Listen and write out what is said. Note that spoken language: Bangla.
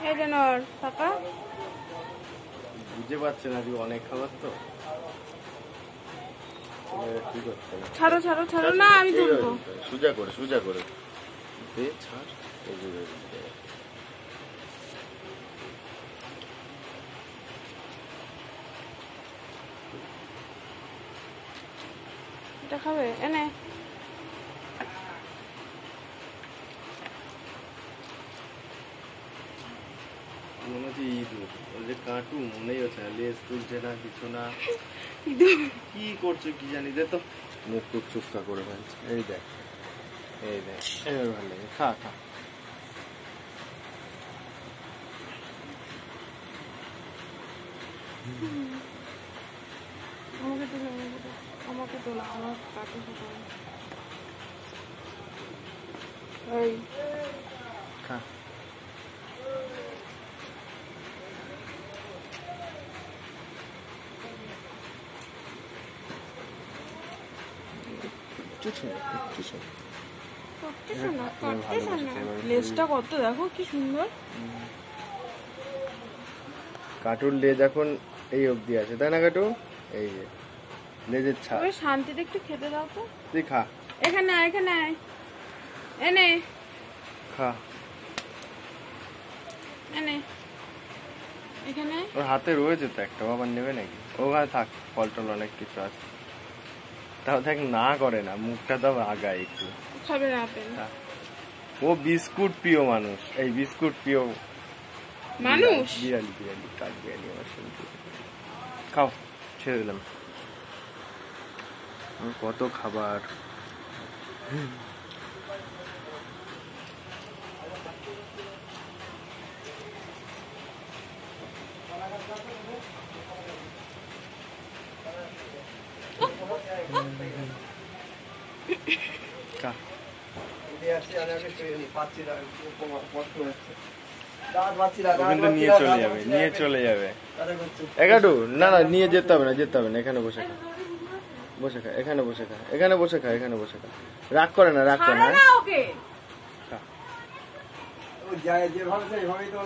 এই যে নর পাপা বুঝতে পারছে না, অনেক খাবার তো। ছাড়ো ছাড়ো ছাড়ো না, আমি তুলবো। সোজা করে সোজা করে দে, ছাড়। এটা খাবে এনে। মনে হচ্ছে ইঁদুর, যে কাটু মনেই হচ্ছে না, লেজ তুলছে না কিছু না, কি করছে কি জানি। দে তো, মুখ টুক চুপটা করে ফেলছে। এই দেখ এই দেখ, এবার ভালো লাগে। খা খা। আমাকে তোলা, আমাকে তোলা, আমার কাকু সাথে। এই খা। লেজটা কত দেখো কি সুন্দর। কাটুর লেজ এখন এই অবধি আছে, তাই না কাটু? এই যে লেজের ছাপ। শান্তিতে একটু খেতে দাও তো। তুই খা। এখানে এখানে এনে খা। এনে এখানে। ওর হাতে রয়েছে তো একটা, বাবা নেবে নাকি? ওখানে থাক, ফল টল অনেক কিছু আছে। তাও দেখ না করে না, মুখটা তাও আগায় একটু। খাবে না আপেল। ও বিস্কুট প্রিয় মানুষ, এই বিস্কুট প্রিয় মানুষ। বিড়ালি বিড়ালি কাক বিড়ালি আমার শুনতে। খাও, ছেড়ে দিলাম। কত খাবার। নিয়ে চলে যাবে, নিয়ে চলে যাবে। এগাটু না না, নিয়ে যেতে হবে না, যেতে হবে না। এখানে বসে খা, বসে খা, এখানে বসে খা, এখানে বসে খা, এখানে বসে খা। রাগ করে না, রাগ করে না। ওকে খা। যেভাবে সেইভাবেই তো